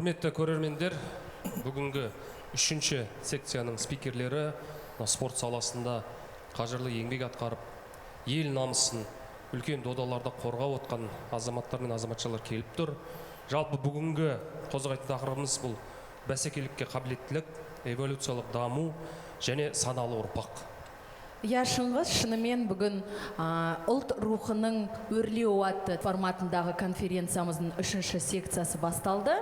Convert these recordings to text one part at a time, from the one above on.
Құрметті көрермендер, бүгінгі үшінші секцияның спикерлері спорт саласында қажырлы еңбек атқарып, ел намысын үлкен додаларда қорғап отқан азаматтар мен азаматшалар келіп тұр. Жалпы бүгінгі қозғайтын тақырыбымыз бұл бәсекелікке қабілеттілік, эволюциялық даму және саналы ұрпақ. Шыңғыс, шынымен бүгін ұлт рухының өрлеуі атты форматындағы конференциямыздың үшінші секциясы басталды.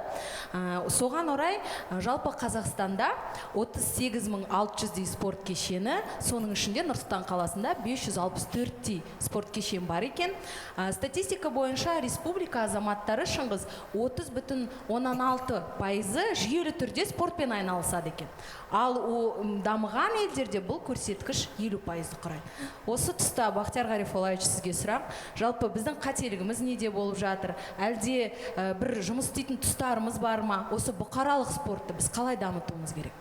Соған орай жалпы Қазақстанда 38.600 спорт кешені, соның ішінде Нұр-Сұлтан қаласында 564 спорт кешен бар екен. Статистика бойынша республика азаматтары Шыңғыс 30,16% жүйелі түрде спортпен айналысады екен. Ал дамыған елдерде бұл көрсеткіш 50% құрайды. Осы тұста Бақтияр Ғарифоллаевич, сізге сұрақ, жалпы біздің қателігіміз неде болып жатыр? Әлде бір жұмыс істейтін тұстарымыз бар ма? Осы бұқаралық спортты біз қалай дамытуымыз керек?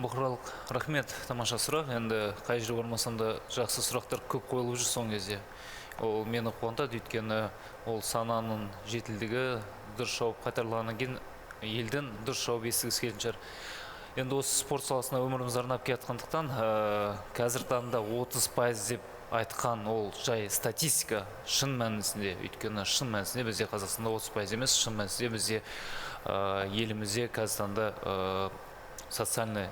Бұқаралық, рахмет, тамаша сұрақ. Енді қай жерде болмасам да жақсы сұрақтар көп қойылып жүр соңғы кезде. Ол мені қуантады, өйткені ол сананың жетілдігі дұрыс жауап қайтарылғаннан кейін елдің дұрыс жауап естігісі келетін шығар. Енді осы спорт саласына өміріміз арнап келатқандықтан, қазіргі таңда 30% деп айтқан ол жай статистика, шын мәнісінде, өйткені шын мәнісінде бізде Қазақстанда 30% емес, шын мәнісінде бізде елімізде Қазақстанда социальный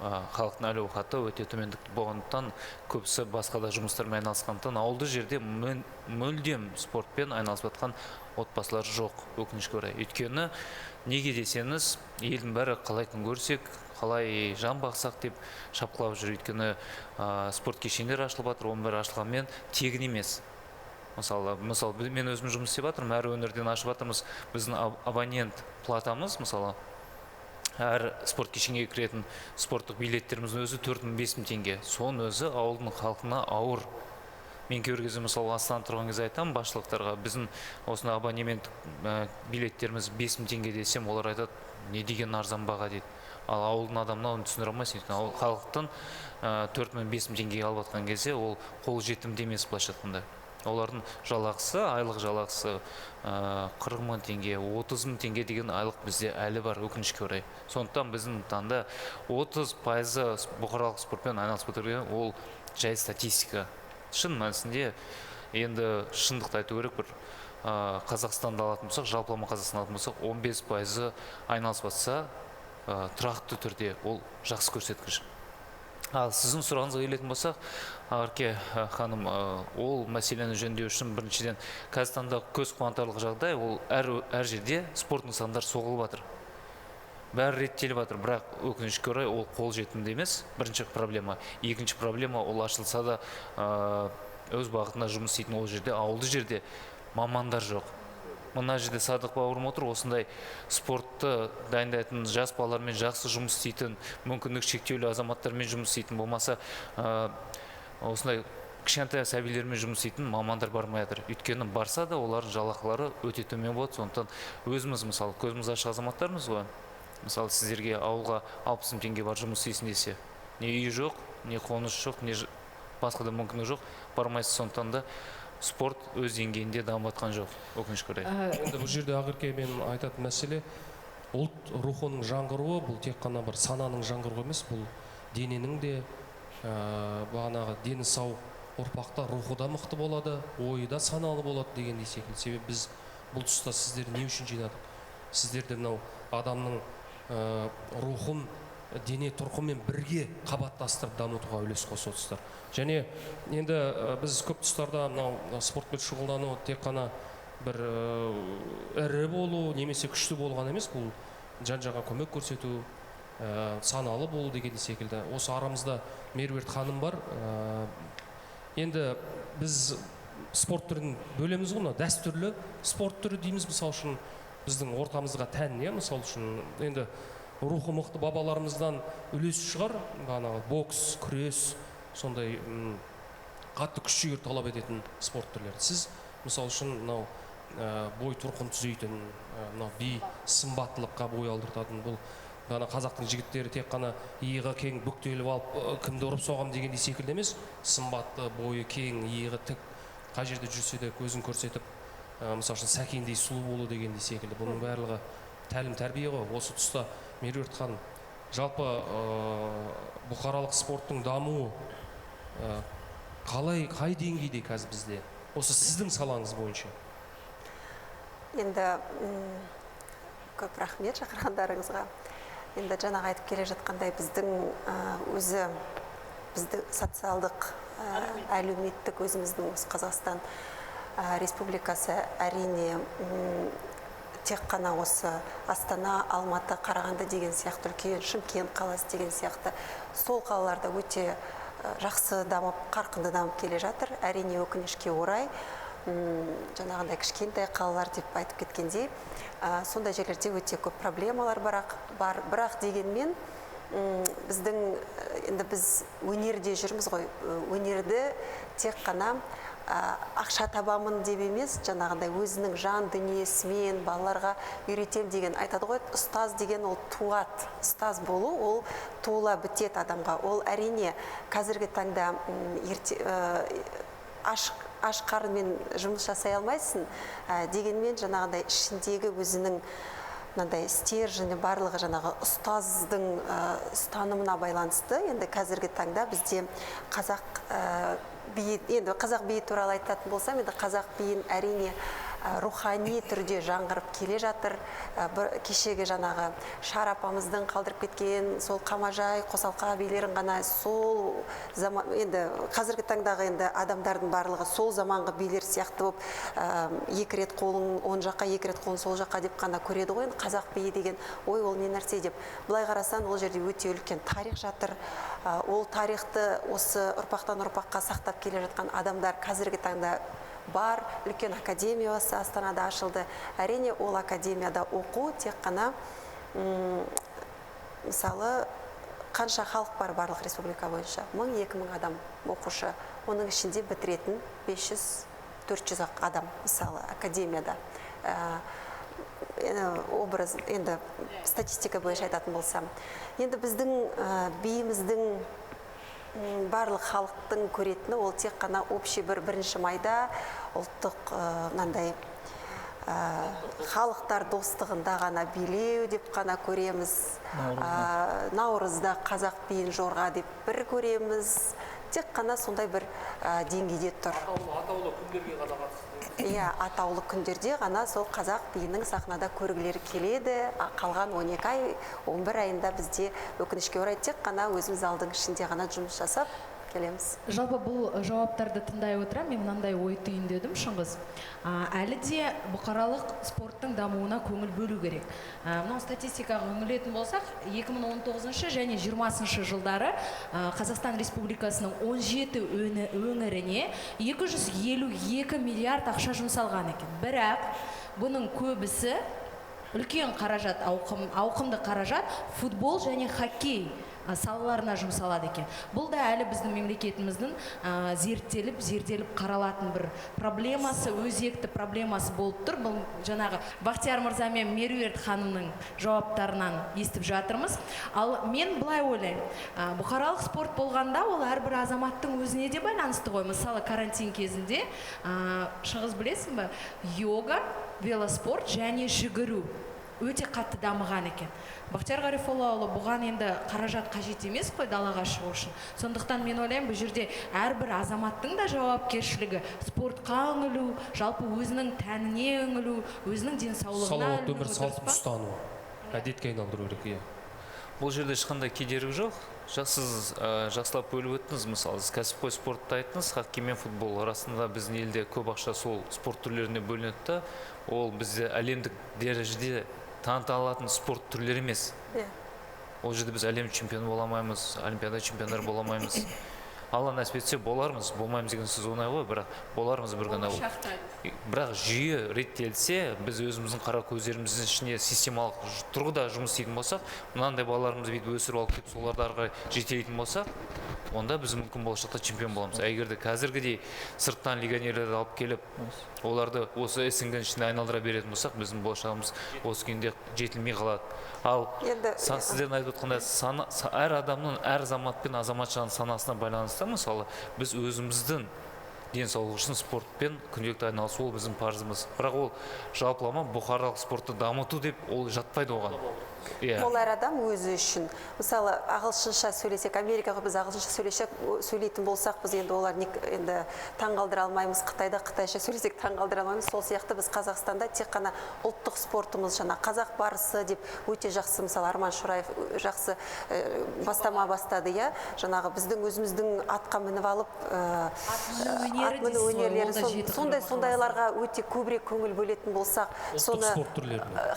халықтың әл-ауқаты өте төмендік болғандықтан, көбісі басқа да жұмыстармен айналысқандықтан, ауылды жерде мүлдем спортпен айналысып жатқан отбасылар жоқ, өкінішке орай. Өйткені неге десеңіз, елдің бәрі қалай күн көрсек, қалай жан бақсақ деп шапқылап жүр. Өйткені спорт кешендер ашылып жатыр, оның бәрі ашылғанмен тегін емес. Мысалы, мен өзім жұмыс істеп жатырмын, әр өңірден ашып жатырмыз. Біздің абонент платамыз, мысалы, әр спорт кешенге кіретін спорттық билеттеріміздің өзі 4-5 теңге. Соның өзі ауылдың халқына ауыр. Мен кейбір кезде, мысалы, Астанада тұрған кезде айтамын басшылықтарға, біздің осындай абонемент билеттеріміз 5 теңге десем, олар айтады, не деген арзан баға дейді. Ал ауылдың адамына оны түсіндіре алмайсың. Халықтың 4-5 теңгеге алып жатқан кезде ол қол жетімді емес былайша айтқанда. Олардың жалақысы, айлық жалақысы 40.000 теңге, 30.000 теңге деген айлық бізде әлі бар, өкінішке орай. Сондықтан біздің таңда 30% бұқаралық спортпен айналысып отырған ол жай статистика. Шын мәнісінде енді шындықты айту керек, бір Қазақстанды алатын болсақ, жалпылама Қазақстанды алатын болсақ, 15% айналысып жатса, тұрақты түрде ол жақсы көрсеткіш. Ал сіздің сұрағыңызға келетін болсақ, Ағарке ханым, ол мәселені жөндеу үшін біріншіден Қазақстанда көз қуантарлық жағдай, ол әр жерде спорт нысандары соғылып жатыр. Бәрі реттеліп жатыр, бірақ өкінішке орай ол қол жетімді емес, бірінші проблема. Екінші проблема, ол ашылса да өз бағытында жұмыс істейтін ол жерде, ауылды жерде мамандар жоқ. Мына жерде Садық бауырым отыр, осындай спортты дайындайтын жас балалармен жақсы жұмыс істейтін, мүмкіндік шектеулі азаматтармен жұмыс істейтін, болмаса осындай кішкентай сәбилермен жұмыс істейтін мамандар бармай жатыр. Өйткені барса да олардың жалақылары өте төмен болады. Сондықтан өзіміз, мысалы, көзіміз ашық азаматтармыз ғой. Мысалы, сіздерге ауылға 60.000 теңге бар жұмыс істейсің десе, не үй жоқ, не қоныс жоқ, не басқа да мүмкіндік жоқ, бармайсыз. Сондықтан да спорт өз деңгейінде дамып жатқан жоқ, өкінішке орай. Енді бұл жерде Ағарке мен айтатын мәселе, ұлт рухының жаңғыруы, бұл тек қана бір сананың жаңғыруы емес, бұл дененің де, бағанағы дені сау ұрпақта рухы да мықты болады, ойы да саналы болады дегендей секілді. Себебі біз бұл тұста сіздерді не үшін жинадық? Сіздерді мынау адамның рухын дене тұрқымен бірге қабаттастырып дамытуға үлес қосып отырсыздар. Және енді біз көп тұстарда мынау спортпен шұғылдану тек қана бір ірі болу немесе күшті болған емес, бұл жан-жаға көмек көрсету, саналы болу деген секілді. Осы арамызда Меруерт ханым бар. Енді біз спорт түрін бөлеміз ғой, дәстүрлі спорт түрі дейміз, мысалы үшін біздің ортамызға тән, мысалы үшін енді рухы мықты бабаларымыздан үлес шығар, бокс, күрес, сондай қатты күш жігер талап ететін спорт түрлері. Сіз мысалы үшін мынау бой тұрқын түзейтін, би сымбаттылыққа бой алдыртатын, бұл қазақтың жігіттері тек қана иығы кең бүктеліп алып кімді ұрып соғам дегендей секілді емес, сымбатты, бойы кең, иығы тік, қай жерде жүрсе де көзін көрсетіп, мысалы үшін сәкендей сұлу болу дегендей секілді. Бұның барлығы тәлім тәрбие ғой. Осы тұста Меруерт ханым, жалпы бұқаралық спорттың дамуы қай деңгейде қазір бізде? Осы сіздің салаңыз бойынша. Енді көп рахмет шақырғандарыңызға. Енді жаңағы айтып келе жатқандай біздің өзі біздің социалдық әлеуметтік өзіміздің осы Қазақстан Республикасы әрине тек қана осы Астана, Алматы, Қарағанды деген сияқты үлкен Шымкент қаласы деген сияқты сол қалаларда өте жақсы дамып, қарқынды дамып келе жатыр. Әрине өкінішке орай жаңағындай кішкентай қалалар деп айтып кеткендей, сондай жерлерде өте көп проблемалар бар. Бірақ дегенмен біздің енді біз өнерде жүрміз ғой. Өнерді тек қана ақша табамын деп емес, жаңағындай өзінің жан дүниесімен балаларға үйретем деген айтады ғой. Ұстаз деген ол туады. Ұстаз болу ол туыла бітет адамға. Ол әрине қазіргі таңда аш қарынмен жұмыс жасай алмайсың, дегенмен жаңағындай ішіндегі өзінің мынандай стержені барлығы жаңағы ұстаздың ұстанымына байланысты. Енді қазіргі таңда бізде қазақ биі туралы айтатын болсам, енді қазақ биін әрине рухани түрде жаңғырып келе жатыр. Кешегі жаңағы Шар апамыздың қалдырып кеткен сол Қамажай, Қосалқа билерін ғана сол заман, енді қазіргі таңдағы енді адамдардың барлығы сол заманғы билер сияқты болып, екі рет қолын оң жаққа, екі рет қолын сол жаққа деп қана көреді ғой. Қазақ биі деген ой ол не нәрсе деп. Былай қарасан, ол жерде өте үлкен тарих жатыр. Ол тарихты осы ұрпақтан ұрпаққа сақтап келе жатқан адамдар қазіргі таңда бар. Үлкен академия осы Астанада ашылды. Әрине ол академияда оқу тек қана мысалы қанша халық бар барлық республика бойынша? 1000-2000 адам оқушы. Оның ішінде бітіретін 500-400 адам мысалы академияда. Образ, енді статистика бойынша айтатын болсам. Енді біздің биіміздің барлық халықтың көретіні ол тек қана общий бірінші майда ұлттық халықтар достығында ғана билеу деп қана көреміз. Наурызда қазақ биін жорға деп бір көреміз. Тек қана сондай бір деңгейде тұр. Атаулы күндерге ғана қатысты. Атаулы күндерде ғана сол қазақ биінің сахнада көргілері келеді. Қалған 12 ай, 11 айында бізде өкінішке орай тек қана өзіміз алдың ішінде ғана жұмыс жасап келеміз. Жалпы бұл жауаптарды тыңдай отыра мен мынандай ой түйіндедім, Шыңғыс. Әлі де бұқаралық спорттың дамуына көңіл бөлу керек. Мынау статистикаға үңілетін болсақ, 2019 және 20 жылдары Қазақстан Республикасының 17 өңіріне 252 миллиард ақша жұмсалған екен. Бірақ бұның көбісі үлкен қаражат, ауқымды қаражат футбол және хоккей салаларына жұмсалады екен. Бұл да әлі біздің мемлекетіміздің зерттеліп қаралатын бір проблемасы, өзекті проблемасы болып тұр. Бұл жаңағы Бақтияр мырза мен Меруерт ханымның жауаптарынан естіп жатырмыз. Ал мен былай ойлаймын, бұқаралық спорт болғанда ол әрбір азаматтың өзіне де байланысты ғой. Мысалы, карантин кезінде, Шыңғыс білесің бе, йога, велоспорт және жүгіру өте қатты дамыған екен. Бақтияр Ғарифоллаұлы, бұған енді қаражат қажет емес қой далаға шығу үшін. Сондықтан мен ойлаймын, бұл жерде әрбір азаматтың да жауапкершілігі спортқа үңілу, жалпы өзінің тәніне үңілу, өзінің денсаулығына салауатты өмір салтын ұстану, әдетке айналдыру керек. Бұл жерде ешқандай кедергі жоқ. Сіз жақсылап бөліп өттіңіз. Мысалы, сіз кәсіпқой спортты айттыңыз, хоккей мен футбол арасында біздің елде көп ақша сол спорт түрлеріне бөлінеді. Ол бізде әлемдік дәрежеде таныта алатын спорт түрлері емес. Ол жерде біз әлем чемпионы бола алмаймыз, олимпиада чемпиондары бола алмаймыз. Алла нәсіп етсе болармыз, болмаймыз деген сөз оңай ғой, бірақ болармыз бір ғана. Бірақ жүйе реттелсе, біз өзіміздің қара көздеріміздің ішіне системалық тұрғыда жұмыс істейтін болсақ, мынандай балаларымызды бүйтіп өсіріп алып кетіп, соларды ары қарай жетелейтін болсақ, онда біз мүмкін болашақта чемпион боламыз. Егерде қазіргідей сырттан легионерлерді алып келіп, оларды осы СНГ ішінде айналдыра беретін болсақ, біздің болашағымыз осы күйінде жетілмей қалады. Ал сіздердің айтып отқандай, әр адамның, әр азамат пен азаматшаның санасына байланысты, мысалы, біз өзіміздің денсаулық үшін спортпен күнделікті айналысу ол біздің парызымыз. Бірақ ол жалпылама бұқаралық спортты дамыту деп ол жатпайды оған. Ол әр адам өзі үшін. Мысалы, ағылшынша сөйлесек, Америкаға біз ағылшынша сөйлейтін болсақ, біз енді олар енді таңғалдыра алмаймыз. Қытайда қытайша сөйлесек таңғалдыра алмаймыз. Сол сияқты біз Қазақстанда тек қана ұлттық спортымыз, жаңа қазақ барысы деп өте жақсы, мысалы Арман Шураев жақсы бастама бастады, иә. Жаңағы біздің өзіміздің атқа мініп алып, ат міну өнерлері, сондайларға өте көбірек көңіл бөлетін болсақ, соны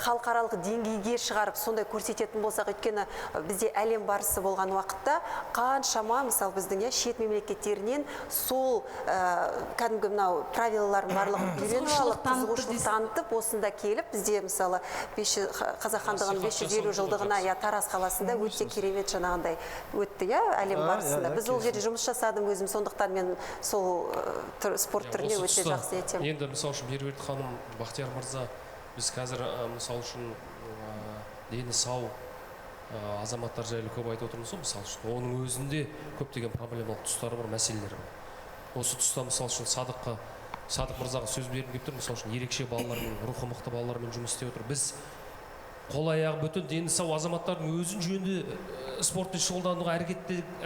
халықаралық деңгейге шығарып, сондай көрсететін болсақ, өйткені бізде әлем барысы болған уақытта қаншама, мысалы біздің шет мемлекеттерінен сол кәдімгі мынау правилаларын барлығын үйреніп алып, қызығушылық танытып, осында келіп, бізде мысалы қазақ хандығының 550 жылдығына Тараз қаласында өте керемет жаңағындай өтті, әлем барысында. Біз ол жерде жұмыс жасадым өзім, сондықтан мен сол спорт түріне өте жақсы етемін. Енді мысалы үшін Меруерт ханым, Бақтияр мырза, біз қазір мысалы үшін дені сау азаматтар жайлы көп айтып отырмыз ғой, мысалы үшін оның өзінде көптеген проблемалық тұстары бар, мәселелері бар. Осы тұста мысалы үшін Садық мырзаға сөз бергім келіп тұр, мысалы үшін ерекше балалармен, рухы мықты балалармен жұмыс істеп отыр. Біз қол аяғы бүтін дені сау азаматтардың өзін жөнді спортпен шұғылдануға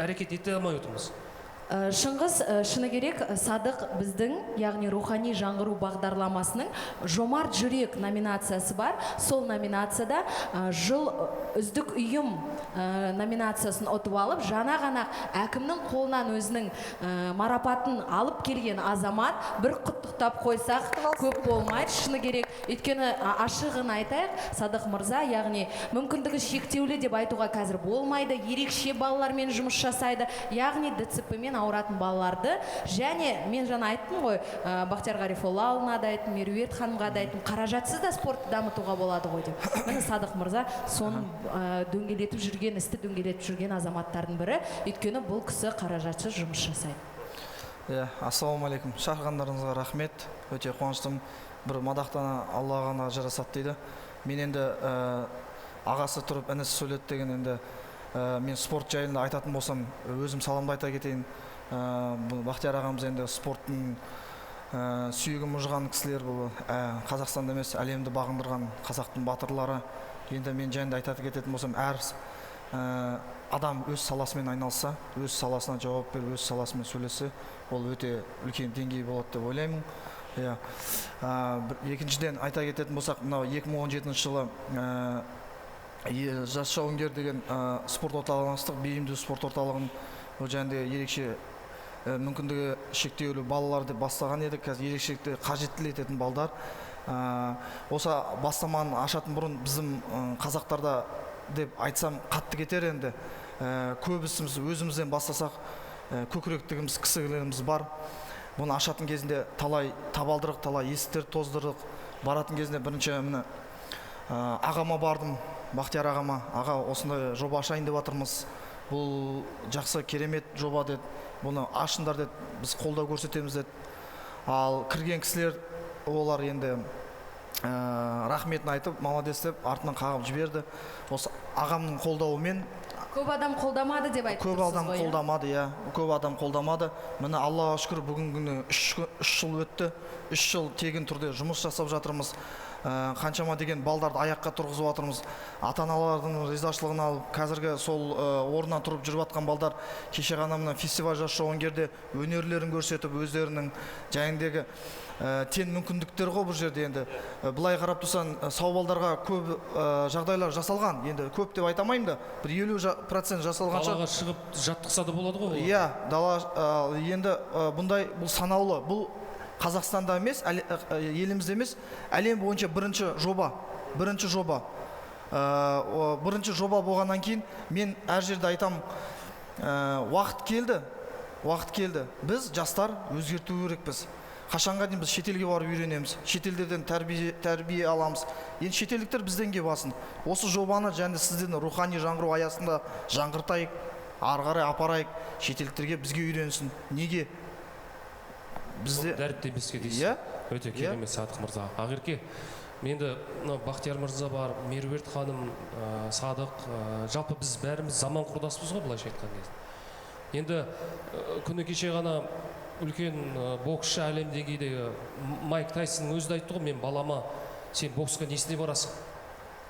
әрекет ете алмай отырмыз. Шыңғыс, шыны керек, Садық біздің, яғни рухани жаңғыру бағдарламасының жомарт жүрек номинациясы бар. Сол номинацияда жыл үздік үйім номинациясын ұтып алып, жаңа ғана әкімнің қолынан өзінің марапатын алып келген азамат бір құттықтап қойсақ көп болмайды. Шыны керек, өйткені ашығын айтайық, Садық мырза, яғни мүмкіндігі шектеулі деп айтуға қазір болмайды, ерекше балалармен жұмыс жасайды, яғни ДЦП-мен ауыратын балаларды, және мен жаңа айттым ғой, Бақтияр Ғарифоллаұлына да айттым, Меруерт ханымға да айттым, қаражатсыз да спортты дамытуға болады ғой деп. Міне Садық мырза соны дөңгелетіп жүрген, істі дөңгелетіп жүрген азаматтардың бірі, өйткені бұл кісі қаражатсыз жұмыс жасайды. Ассалаумағалейкум. Шақырғандарыңызға рахмет. Өте қуаныштымын. Бір мадақтана Алла ғана жарасады дейді. Мен енді ағасы тұрып інісі сөйледі деген, енді мен спорт жайында айтатын болсам, өзім саламды айта кетейін. Бақтияр ағамыз енді спорттың сүйегі мұжған кісілер, бұл Қазақстанда емес, әлемді бағындырған қазақтың батырлары. Енді мен жайында айта кететін болсам, әр адам өз саласымен айналса, өз саласына жауап беріп, өз саласымен сөйлесе, ол өте үлкен деңгей болады деп ойлаймын. Екіншіден айта кететін болсақ, мынау 2017 жылы жас жауынгер деген спорт орталығын аштық, бейімді спорт орталығын. Ол жайында ерекше мүмкіндігі шектеулі балалар деп бастаған едік. Қазір ерекшелікті қажеттілік ететін балдар. Осы бастаманы ашатын бұрын біздің қазақтарда деп айтсам қатты кетер енді. Көбісіміз өзімізден бастасақ, көкіректігіміз, кісілеріміз бар. Бұны ашатын кезінде талай табалдырық, талай есіктер тоздырдық. Баратын кезінде бірінші міне ағама бардым, Бақтияр ағама. Аға, осындай жоба ашайын деп жатырмыз. Бұл жақсы керемет жоба деді. Бұны ашыңдар деді. Біз қолдау көрсетеміз деді. Ал кірген кісілер, олар енді рахметін айтып, молодец деп артынан қағып жіберді. Осы ағамның қолдауымен көп адам қолдамады деп айтып тұрсыз ғой. Көп адам қолдамады, көп адам қолдамады. Міне Аллаға шүкір, бүгінгі күні 3 жыл өтті. 3 жыл тегін түрде жұмыс жасап жатырмыз. Қаншама деген балдарды аяққа тұрғызып жатырмыз. Ата-аналардың ризашылығын алып, қазіргі сол орнынан тұрып жүріп жатқан балдар кеше ғана мына фестиваль жас жауынгерде өнерлерін көрсетіп, өздерінің жайындегі тең мүмкіндіктер ғой бұл жерде. Енді былай қарап тұрсаң, сау балдарға көп жағдайлар жасалған. Енді көп деп айтамаймын да, бір 50% жасалғанша. Далаға шығып жаттықса да болады ғой. Енді бұндай, бұл санаулы, бұл Қазақстанда емес, елімізде емес, әлем бойынша бірінші жоба. Бірінші жоба болғаннан кейін мен әр жерде айтам, уақыт келді. Біз жастар өзгерту керекпіз. Қашанға дейін біз шетелге барып үйренеміз, шетелдерден тәрбие аламыз. Енді шетелдіктер бізден кеп алсын. Осы жобаны және сізден рухани жаңғыру аясында жаңғыртайық, ары қарай апарайық, шетелдіктерге бізге үйренсін. Неге? Бізде дәріптемеске дейсіз. Өте керемет Садық мырза. Ақерке, менде Бақтияр мырза бар, Меруерт ханым, Садық, жалпы біз бәріміз заман құрдаспыз ғой, былайша айтқан кезде. Енді күні кеше ғана үлкен боксшы әлем деңгейдегі Майк Тайсон өзі де айтты ғой, мен балама, сен боксқа несіне барасың?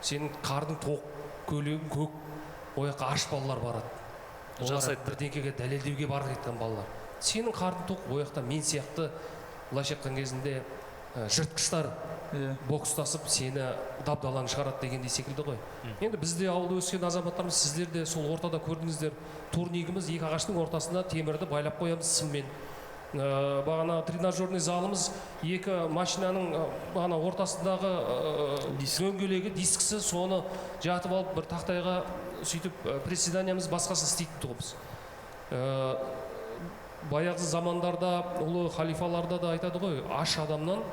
Сенің қарның тоқ, көйлегің көк, ол жаққа аш балалар барады. Жақсы айтты. Бірдеңкеге дәлелдеуге барып кеткен балалар. Сенің қарның тоқ, ол жақта мен сияқты былайша айтқан кезінде жыртқыштар бокстасып сені дабдалаң шығарады дегендей секілді ғой. Енді бізде ауылда өскен азаматтарымыз, сіздер де сол ортада көрдіңіздер. Турнигіміз екі ағаштың ортасына темірді байлап қоямыз сыммен. Бағана тренажерный залымыз екі машинаның бағана ортасындағы дөңгелегі дискісі, соны жатып алып бір тақтайға сөйтіп приседаниямыз басқасын істейтін тұғымыз. Баяғы замандарда ұлы халифаларда да айтады ғой, аш адамнан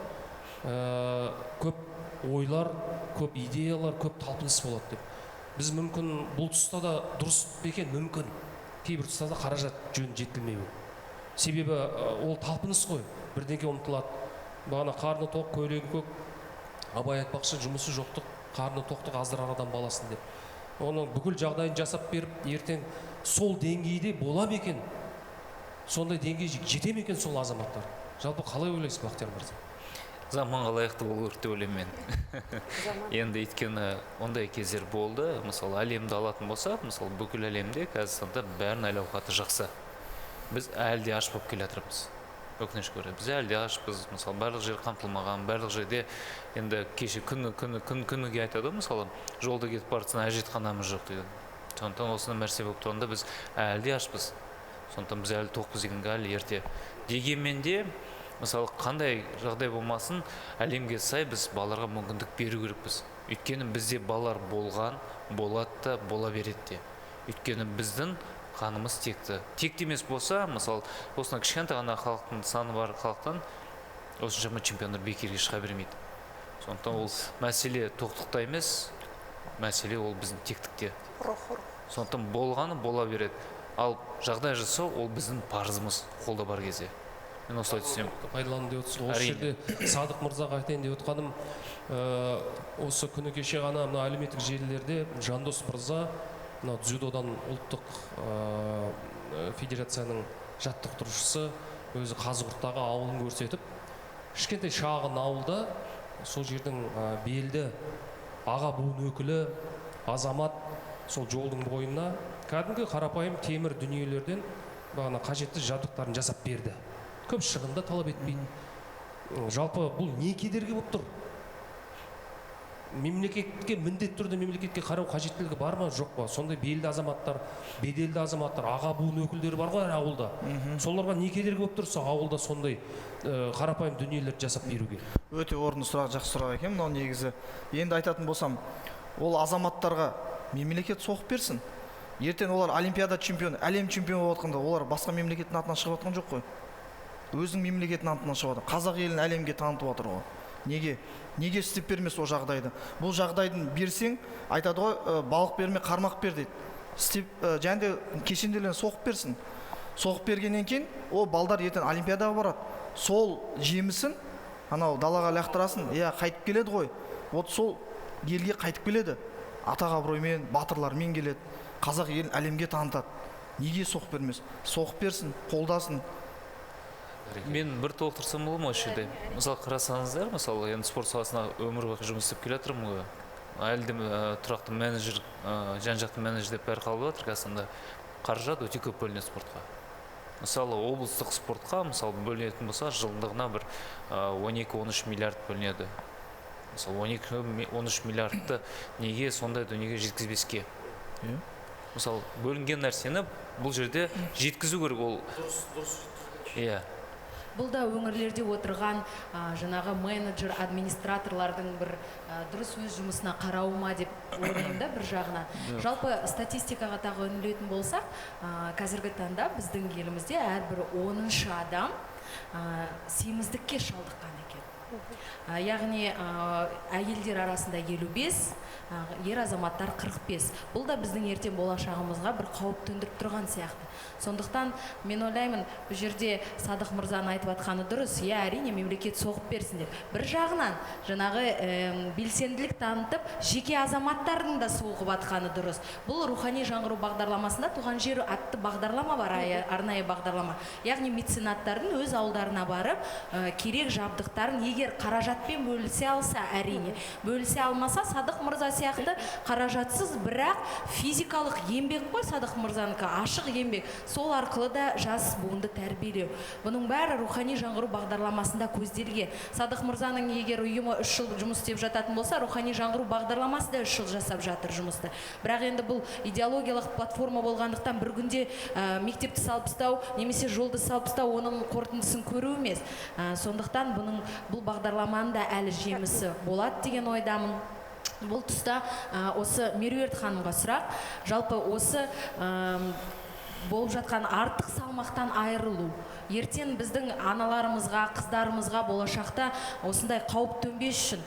көп ойлар, көп идеялар, көп талпыныс болады деп. Біз мүмкін бұл тұста да дұрыс бекен, мүмкін кейбір тұста да қаражат жөн жетілмеуі. Себебі ол талпыныс қой, бірдеңке ұмтылады. Бағана қарны тоқ, көйлегі көк, абай айтпақшы, жұмысы жоқтық, қарны тоқтық аздырар адам баласын деп. Оның бүкіл жағдайын жасап беріп, ертең сол деңгейде бола ма екен? Сондай деңгейге жете ме екен сол азаматтар? Жалпы қалай ойлайсыз, Бақтияр мырза? Заманға лайықты болу керек деп ойлаймын мен. Енді өйткені ондай кездер болды. Мысалы, әлемді алатын болсақ, мысалы, бүкіл әлемде қазір таңда бәрінің әл ауқаты жақсы. Біз әлі де аш болып келе жатырмыз. Өкінішке орай. Біз әлі де ашпыз. Мысалы, барлық жер қамтылмаған, барлық жерде енді кеше күніге айтады, мысалы, жолда кетіп барсаң әжетханамыз жоқ дейді. Сондықтан осындай нәрсе болып тұрғанда біз әлі де ашпыз. Сондықтан біз әлі тоқпыз дегенге әлі ерте. Дегенмен де, мысалы, қандай жағдай болмасын, әлемге сай біз балаларға мүмкіндік беру керекпіз. Өйткені бізде балалар болған, болады да, бола береді де. Өйткені біздің қанымыз текті. Текті емес болса, мысалы, осына кішкентай ғана халықтың саны бар халықтан осыншама чемпиондар бекерге шыға бермейді. Сондықтан ол мәселе тоқтықта емес, мәселе ол біздің тектікте. Сондықтан болғаны бола береді. Ал жағдай жасау ол біздің парызымыз қолда бар кезде. Мен осылай түсінемін. Пайдаланып деп отырсыз. Осы жерде Садық мырзаға айтайын деп отқаным, осы күні кеше ғана мына әлеуметтік желілерде Жандос мырза дзюдодан ұлттық федерацияның жаттықтырушысы өзі Қазығұрттағы ауылын көрсетіп, кішкентай шағын ауылда сол жердің белді аға буын өкілі азамат сол жолдың бойына кәдімгі қарапайым темір дүниелерден бағана қажетті жабдықтарын жасап берді. Көп шығында талап етпейді. Жалпы бұл не кедергі болып тұр? Мемлекетке міндетті түрде мемлекетке қарау қажеттілігі бар ма, жоқ па? Сондай белді азаматтар, беделді азаматтар, аға буын өкілдері бар ғой ауылда. Соларға не кедергі болып тұрса ауылда сондай қарапайым дүниелерді жасап беруге? Өте орынды сұрақ, жақсы сұрақ екен мынау негізі. Енді айтатын болсам, ол азаматтарға мемлекет соғып берсін. Ертең олар олимпиада чемпионы, әлем чемпионы болып жатқанда, олар басқа мемлекеттің атынан шығып жатқан жоқ қой. Өзінің мемлекетінің атынан шығып жатыр. Қазақ елін әлемге танытып жатыр ғой. Неге істеп бермес ол жағдайды? Бұл жағдайдың берсең, айтады ғой, балық берме, қармақ бер дейді. Істеп және де кешенделген соғып берсін. Соғып бергеннен кейін, ол балдар ертең олимпиадаға барады. Сол жемісін анау далаға лақтырасын, қайтып келеді ғой. Вот сол елге қайтып келеді. Атақ абыроймен, батырлармен келеді. Қазақ елін әлемге танытады. Неге соғып бермес? Соғып берсін, қолдасын. Мен бір толықтырсам бола ма осы жерде? Мысалы, қарасаңыздар, мысалы, енді спорт саласына өмір бойы жұмыс істеп келе жатырмын ғой. Әлі де тұрақты менеджер, жан-жақты менеджер деп бәрі қалып жатыр. Қасында қаражат өте көп бөлінеді спортқа. Мысалы, облыстық спортқа, мысалы, бөлінетін болса, жылдығына бір 12-13 миллиард бөлінеді. Мысалы, 12-13 миллиардты неге сондай дүниеге жеткізбеске? Мысалы, бөлінген нәрсені бұл жерде жеткізу керек, ол. Иә. Бұл да өңірлерде отырған жаңағы менеджер, администраторлардың бір дұрыс өз жұмысына қарауы ма деп ойлаймын да бір жағынан. Жалпы статистикаға тағы үңілетін болсақ, қазіргі таңда біздің елімізде әрбір 10-шы адам семіздікке шалдыққан екен. Яғни әйелдер арасында 55, ер азаматтар 45. Бұл да біздің ертең болашағымызға бір қауіп төндіріп тұрған сияқты. Сондықтан мен ойлаймын, бұл жерде Садық мырзаның айтып жатқаны дұрыс. Әрине мемлекет соғып берсін деп. Бір жағынан жаңағы белсенділік танытып, жеке азаматтардың да соғып жатқаны дұрыс. Бұл рухани жаңғыру бағдарламасында туған жер атты бағдарлама бар, арнайы бағдарлама. Яғни меценаттардың өз ауылдарына барып, керек жабдықтарын егер қаражатпен бөлісе алса, әрине. Бөлісе алмаса, Садық мырза сияқты қаражатсыз, бірақ физикалық еңбек қой Садық мырзанікі, ашық еңбек. Сол арқылы да жас буынды тәрбиелеу. Бұның бәрі рухани жаңғыру бағдарламасында көзделген. Садық мырзаның егер ұйымы 3 жыл жұмыс істеп жататын болса, рухани жаңғыру бағдарламасы да 3 жыл жасап жатыр жұмысты. Бірақ енді бұл идеологиялық платформа болғандықтан бір күнде мектепті салып тастау, немесе жолды салып тастау, оның қорытындысын көру емес. Сондықтан бұл бағдарламаның да әлі жемісі болады деген ойдамын. Бұл тұста осы Меруерт ханымға сұрақ. Жалпы осы болып жатқан артық салмақтан айырылу ертең біздің аналарымызға, қыздарымызға болашақта осындай қауіп төнбес үшін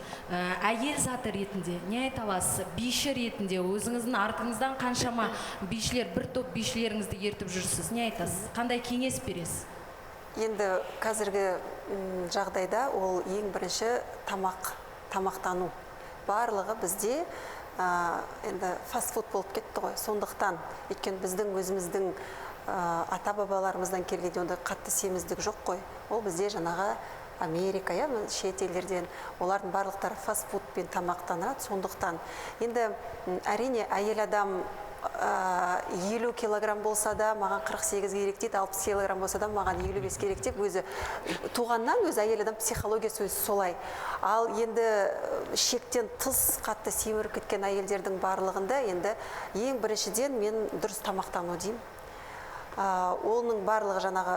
әйел заты ретінде не айта аласыз? Биші ретінде өзіңіздің артыңыздан қаншама бишілер, бір топ бишілеріңізді ертіп жүрсіз, не айтасыз? Қандай кеңес бересіз? Енді қазіргі жағдайда ол ең бірінші тамақтану. Барлығы бізде енді фастфуд болып кетті ғой. Сондықтан, өйткені біздің өзіміздің ата-бабаларымыздан келгенде ондай қатты семіздік жоқ қой. Ол бізде жаңағы Америка, шет елдерден олардың барлықтары фастфудпен тамақтанады. Сондықтан, енді әрине әйел адам 50 килограмм болса да маған 48 керек дейді, 60 килограмм болса да маған 55 керек деп, өзі туғаннан өзі әйел адам психологиясы өзі солай. Ал енді шектен тыс қатты семіріп кеткен әйелдердің барлығында енді ең біріншіден мен дұрыс тамақтану деймін. Оның барлығы жаңағы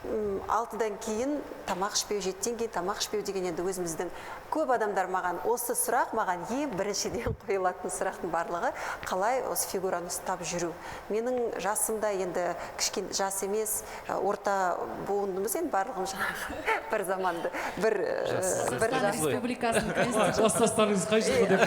6-дан кейін тамақ ішпеу, 7-тен кейін тамақ ішпеу деген енді өзіміздің көп адамдар маған осы сұрақ маған ең біріншіден қойылатын сұрақтың барлығы қалай осы фигураны ұстап жүру. Менің жасымда енді кішкене жас емес, орта буындымыз енді барлығымыз бір заманды Жастарыңыз қай жылғы деп?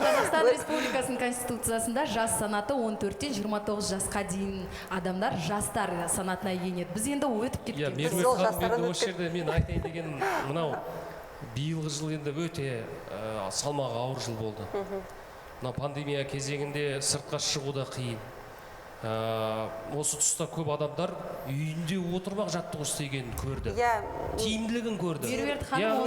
Қазақстан Республикасының Конституциясында жас санаты 14-тен 29 жасқа дейін адамдар жастар санатына енеді. Біз енді өтіп Меруерт ханым, енді осы жерде мен айтайын дегенім, мынау биылғы жыл енді өте салмағы ауыр жыл болды. Мына пандемия кезеңінде сыртқа шығу да қиын. Осы тұста көп адамдар үйінде отырмақ жаттығу істегенін көрді. Тиімділігін көрді. Меруерт ханым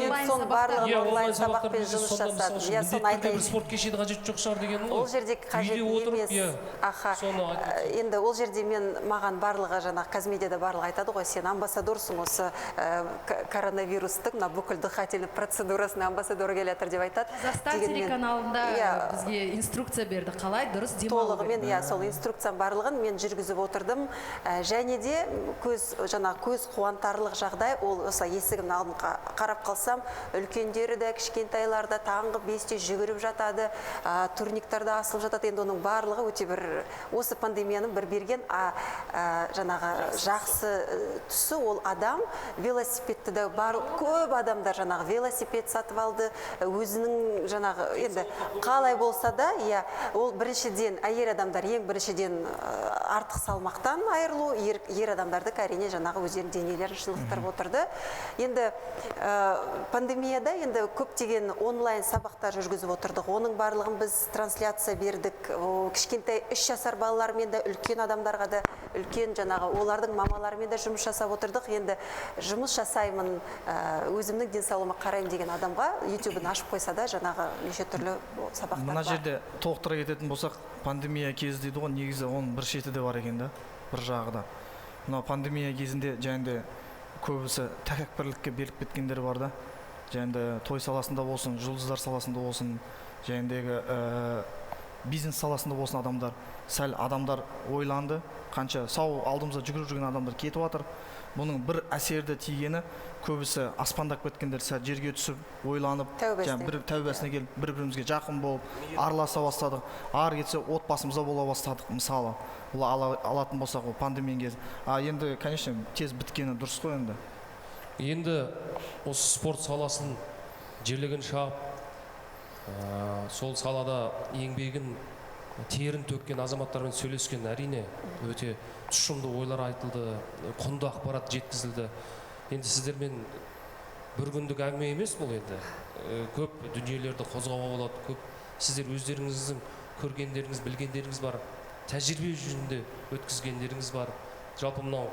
онлайн сабақпен жұмыс жасады. Бір спорт кешені қажет жоқ шығар деген ғой. Ол жерде қажет емес. Енді ол жерде маған барлығы жаңағы Казмедиада барлығы айтады ғой, сен амбассадорсың осы коронавирустың бүкіл дыхательный процедурасының амбассадоры келе жатыр деп айтады. Қазақстан телеканалында бізге инструкция берді, қалай дұрыс демалу керек. Толығымен сол инструкцияның барлығын мен жүргізіп отырдым. Және де көз қуантарлық жағдай, ол осылай есігімнің алдын қарап қалсам, үлкендері де, кішкентайлар да таңғы 5-те жүгіріп жатады, турниктарда асылып жатады. Енді оның барлығы өте бір осы пандемияның бір берген жаңағы жақсы тұсы, ол адам велосипедті де көп адамдар жаңағы велосипед сатып алды, өзінің жаңағы енді қалай болса да, ол біріншіден әйел адамдар ең біріншіден артық салмақтан айырылу, ер адамдарды әрине жаңағы өздерінің денелерін шынықтырып отырды. Енді пандемияда енді көптеген онлайн сабақтар жүргізіп отырдық. Оның барлығын біз трансляция бердік. Кішкентай 3 жасар балалармен де, үлкен адамдарға да, үлкен жаңағы олардың мамаларымен де жұмыс жасап отырдық. Енді жұмыс жасаймын, өзімнің денсаулығыма қараймын деген адамға YouTube-ын ашып қойса да жаңағы неше түрлі сабақтар бар. Мына жерде толықтыра кететін болсақ, пандемия кезі дейді ғой, негізі оның бір шеті де бар екен да, бір жағы да. Мына пандемия кезінде және көбісі тәкаппарлыққа беріліп кеткендер бар да. Және той саласында болсын, жұлдыздар саласында болсын, және бизнес саласында болсын адамдар, сәл адамдар ойланды, қанша сау алдымызда жүгіріп жүрген адамдар кетіп жатыр. Бұның бір әсерді тигені көбісі аспандап кеткендер сәл жерге түсіп, ойланып, бір тәубесіне келіп, бір-бірімізге жақын болып, араласа бастадық. Ары кетсе отбасымызда бола бастадық, мысалы. Бұл алатын болсақ, ол пандемия кезі. Енді, конечно, тез біткені дұрыс қой енді. Енді осы спорт саласын жерлеген шағып, сол салада еңбегін терін төккен азаматтармен сөйлескен әрине өте тұшымды ойлар айтылды, құнды ақпарат жеткізілді. Енді сіздермен бір күндік әңгіме емес бұл енді. Көп дүниелерді қозғауға болады, көп сіздер өздеріңіздің көргендеріңіз, білгендеріңіз бар, тәжірибе жүзінде өткізгендеріңіз бар. Жалпы мынау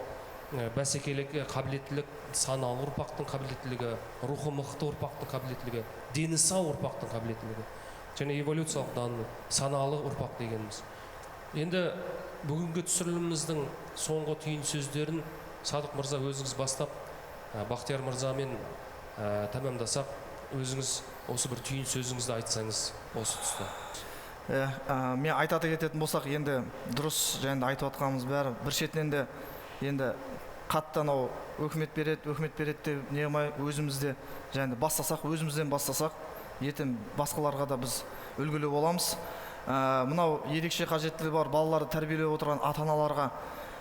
бәсекелікке қабілеттілік, саналы ұрпақтың қабілеттілігі, рухы мықты ұрпақтың қабілеттілігі, дені сау ұрпақтың қабілеттілігі және эволюциялық дану саналы ұрпақ дегеніміз. Енді бүгінгі түсіріліміміздің соңғы түйін сөздерін Садық мырза өзіңіз бастап, Бақтияр мырзамен тәмамдасақ, өзіңіз осы бір түйін сөзіңізді айтсаңыз осы тұста. Мен айтаты кететін болсақ, енді дұрыс және айтып отқанымыз бәрі бір шетінен де енді қатты анау өкімет береді деп не қылмай өзімізде және бастасақ, өзімізден бастасақ, ертең басқаларға да біз үлгілі боламыз. Мынау ерекше қажеттілігі бар балаларды тәрбиелеп отырған ата-аналарға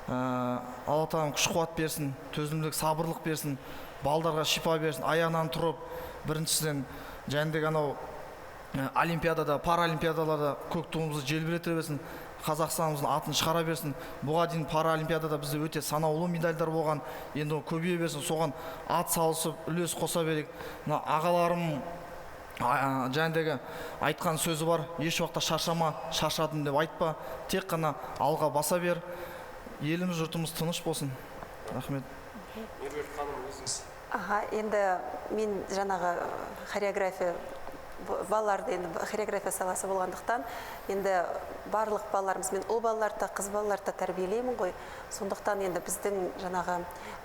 Алла тағала күш қуат берсін, төзімділік, сабырлық берсін, балдарға шипа берсін, аяғынан тұрып, біріншіден жәндегі анау олимпиадада, паралимпиадаларда көк туымызды желбірете берсін, Қазақстанымыздың атын шығара берсін. Бұға дейін паралимпиадада бізде өте санаулы медальдар болған, енді көбейе берсін, соған ат салысып, үлес қоса берейік. Мына ағаларым жәндегі айтқан сөзі бар, еш уақытта шаршама, шаршадым деп айтпа, тек қана алға баса бер, еліміз, жұртымыз тыныш болсын. Рахмет. Енді мен жаңағы хореография балаларды, енді хореография саласы болғандықтан, енді барлық балаларымыз, мен ұл балаларды, қыз балаларды тәрбиелеймін ғой. Сондықтан енді біздің жаңағы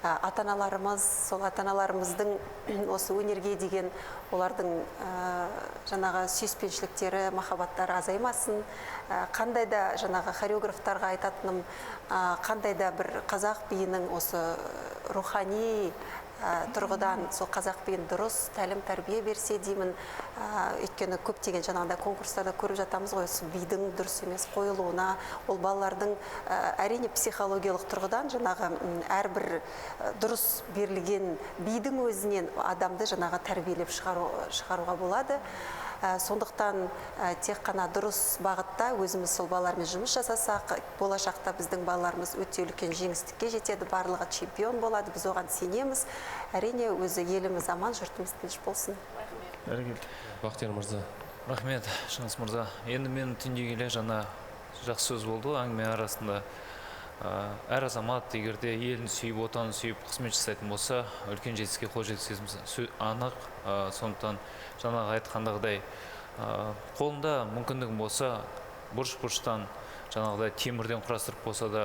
ата-аналарымыз, сол ата-аналарымыздың осы өнерге деген олардың жаңағы сүйіспеншіліктері, махаббаттары азаймасын. Қандай да жаңағы хореографтарға айтатыным, қандай да бір қазақ биінің осы рухани тұрғыдан сол қазақ биін дұрыс тәлім тәрбие берсе деймін. Өйткені көптеген жаңағыдай конкурстарда көріп жатамыз ғой, бидің дұрыс емес қойылуына, ол балалардың әрине психологиялық тұрғыдан жаңағы әрбір дұрыс берілген бидің өзінен адамды жаңағы тәрбиелеп шығаруға болады. Сондықтан тек қана дұрыс бағытта өзіміз сол балалармен жұмыс жасасақ, болашақта біздің балаларымыз өте үлкен жеңістікке жетеді, барлығы чемпион болады, біз оған сенеміз. Әрине өзі еліміз аман, жұртымыз тыныш болсын. Бақтияр мырза. Рахмет, Шыңғыс мырза. Енді мен түнде келе жаңа жақсы сөз болды әңгіме арасында. Әр азамат егерде елін сүйіп, отанын сүйіп, қызмет жасайтын болса, үлкен жетістікке қол жеткіземіз анық. Сондықтан жаңағы айтқандағыдай қолында мүмкіндігім болса, бұрыш-бұрыштан жаңағыдай темірден құрастырып болса да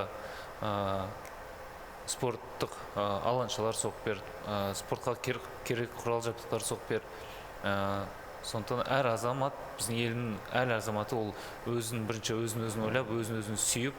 спорттық алаңшалар соғып бер, спортқа керек құрал жабдықтар соғып бер. Сондықтан әр азамат, біздің елдің әр азаматы ол бірінші өзін ойлап, өзін сүйіп,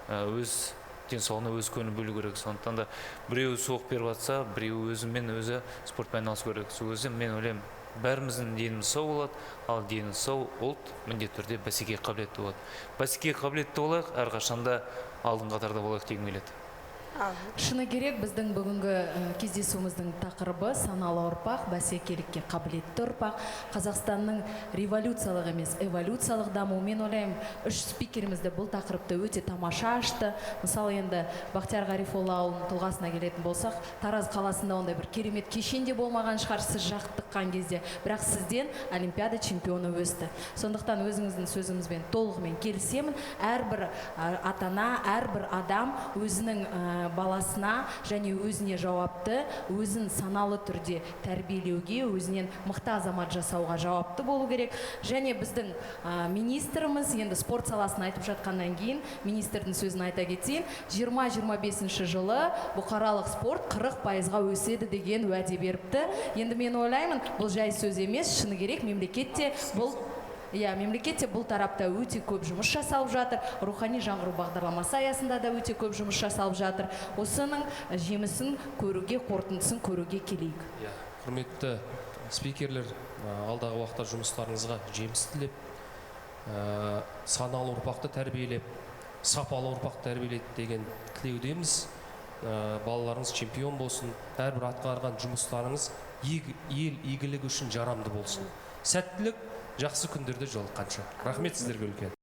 өз денсаулығына өз көңіл бөлу керек. Сондықтан да біреуі соғып беріп жатса, біреуі өзімен өзі спортпен айналысу керек. Сол кезде мен ойлаймын, бәріміздің деніміз сау болады, ал дені сау ұлт міндетті түрде бәсекеге қабілетті болады. Бәсекеге қабілетті болайық, әрқашанда алдыңғы қатарда болайық дегім келеді. Шыны керек, біздің бүгінгі кездесуіміздің тақырыбы саналы ұрпақ, бәсекелікке қабілетті ұрпақ. Қазақстанның революциялық емес, эволюциялық дамуы. Мен ойлаймын, үш спикерімізді бұл тақырыпты өте тамаша ашты. Мысалы, енді Бақтияр Ғарифоллаұлының тұлғасына келетін болсақ, Тараз қаласында ондай бір керемет кешенде болмаған шығар, сіз жақтыққан кезде, бірақ сізден олимпиада чемпионы өсті. Сондықтан өзіңіздің сөзіңізбен толығымен келісемін. Әрбір ата-ана, әрбір адам өзінің баласына және өзіне жауапты, өзін саналы түрде тәрбиелеуге, өзінен мықты азамат жасауға жауапты болу керек. Және біздің министріміз, енді спорт саласын айтып жатқаннан кейін, министрдің сөзін айта кетейін, 20-25 жылы бұқаралық спорт 40%-ға өседі деген уәде беріпті. Енді мен ойлаймын, бұл жай сөз емес, шыны керек, мемлекетте бұл тарапта өте көп жұмыс жасалып жатыр. Рухани жаңғыру бағдарламасы аясында да өте көп жұмыс жасалып жатыр. Осының жемісін көруге, қорытындысын көруге келейік. Құрметті спикерлер, алдағы уақытта жұмыстарыңызға жеміс тілеп, саналы ұрпақты тәрбиелеп, сапалы ұрпақ тәрбиелейді деген тілеудеміз. балаларыңыз чемпион болсын, әрбір атқарған жұмыстарыңыз ел игілігі үшін жарамды болсын. Сәттілік, жақсы күндерде жолыққанша. Рахмет сіздерге үлкен.